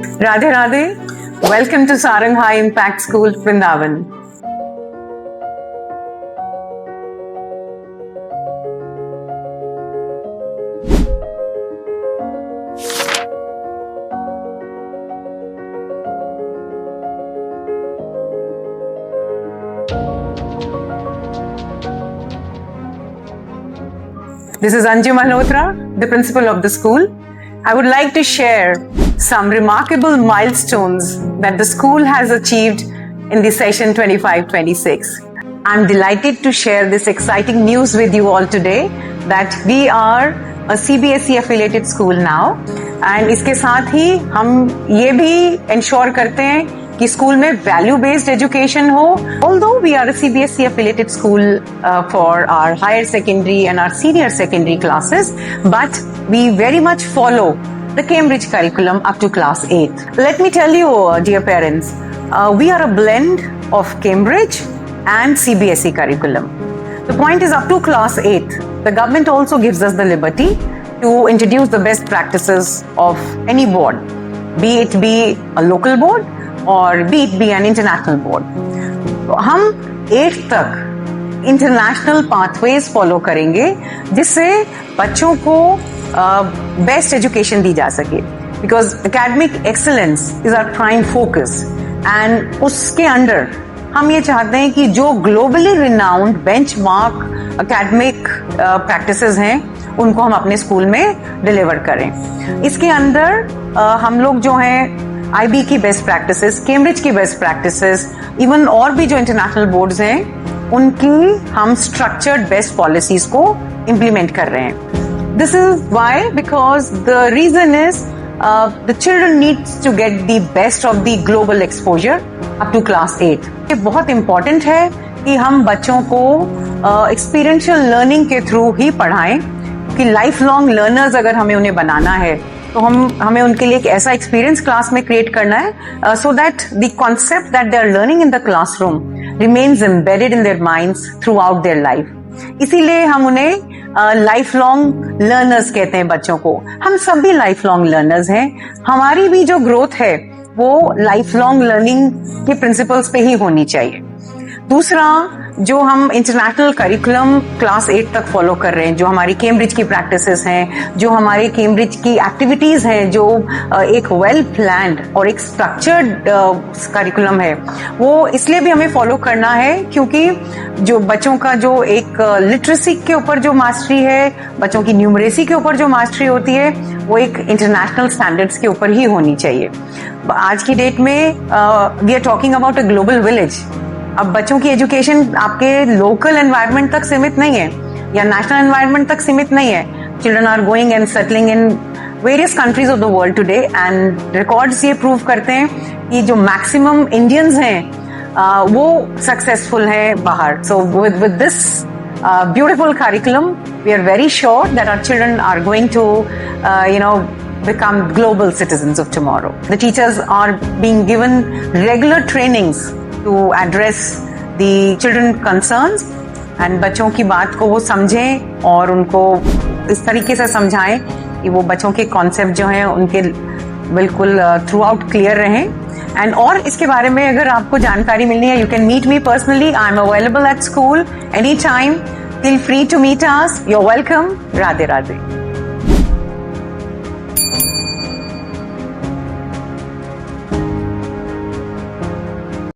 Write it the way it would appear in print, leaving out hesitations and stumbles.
Radhe Radhe. Welcome to Sarang High Impact School, Vrindavan. This is Anju Malhotra, the principal of the school. I would like to share some remarkable milestones that the school has achieved in the session 25-26. I'm delighted to share this exciting news with you all today that we are a CBSE affiliated school now, and इसके साथ ही हम ये भी ensure करते हैं कि school में value based education हो. Although we are a CBSE affiliated school for our higher secondary and our senior secondary classes, but we very much follow the Cambridge curriculum up to class 8. Let me tell you, dear parents, we are a blend of Cambridge and CBSE curriculum. The point is, up to class 8, the government also gives us the liberty to introduce the best practices of any board, be it be a local board और be it be an international board. तो हम 8th तक international pathways follow करेंगे जिससे बच्चों को best education दी जा सके, because academic excellence is our prime focus. And उसके अंडर हम ये चाहते हैं कि जो globally renowned benchmark academic practices हैं उनको हम अपने स्कूल में डिलीवर करें. इसके अंदर हम लोग जो हैं IB की बेस्ट प्रैक्टिसेस, कैम्ब्रिज की बेस्ट प्रैक्टिसेस, इवन और भी जो इंटरनेशनल बोर्ड्स हैं उनकी हम स्ट्रक्चर्ड बेस्ट पॉलिसीज को इम्प्लीमेंट कर रहे हैं. This is why, because the reason is the children needs to get the best of the global exposure up to class 8. ये बहुत इंपॉर्टेंट है कि हम बच्चों को एक्सपीरियंशियल लर्निंग के थ्रू ही पढ़ाएं, कि लाइफ लॉन्ग लर्नर्स अगर हमें उन्हें बनाना है तो हमें उनके लिए एक ऐसा एक्सपीरियंस क्लास में क्रिएट करना है so that the concept that they are learning in the classroom remains embedded in their minds throughout their life. इसीलिए हम उन्हें लाइफ लॉन्ग लर्नर्स कहते हैं बच्चों को. हम सभी लाइफ लॉन्ग लर्नर्स हैं. हमारी भी जो ग्रोथ है वो लाइफ लॉन्ग लर्निंग के प्रिंसिपल्स पे ही होनी चाहिए. दूसरा, जो हम इंटरनेशनल करिकुलम क्लास 8 तक फॉलो कर रहे हैं, जो हमारी कैम्ब्रिज की प्रैक्टिसेस हैं, जो हमारे कैम्ब्रिज की एक्टिविटीज हैं, जो एक वेल प्लान्ड और एक स्ट्रक्चर्ड करिकुलम है, वो इसलिए भी हमें फॉलो करना है क्योंकि जो बच्चों का जो एक लिटरेसी के ऊपर जो मास्टरी है, बच्चों की न्यूमरेसी के ऊपर जो मास्टरी होती है, वो एक इंटरनेशनल स्टैंडर्ड्स के ऊपर ही होनी चाहिए. आज की डेट में we are talking about a global village. अब बच्चों की एजुकेशन आपके लोकल एनवायरनमेंट तक सीमित नहीं है या नेशनल एनवायरनमेंट तक सीमित नहीं है. Children are going and settling in various countries of the world today, and records ये प्रूव करते हैं कि जो मैक्सिमम इंडियंस हैं वो सक्सेसफुल हैं बाहर. So with this beautiful curriculum we are very sure that our children are going to become global citizens of tomorrow. The teachers are being given regular trainings to address the children concerns, and बच्चों की बात को वो समझें और उनको इस तरीके से समझाएं कि वो बच्चों के कॉन्सेप्ट जो हैं उनके बिल्कुल थ्रू आउट क्लियर रहें. एंड और इसके बारे में अगर आपको जानकारी मिलनी है, you can meet me personally. I am available at school any time. Feel free to meet us. You are welcome. Radhe Radhe.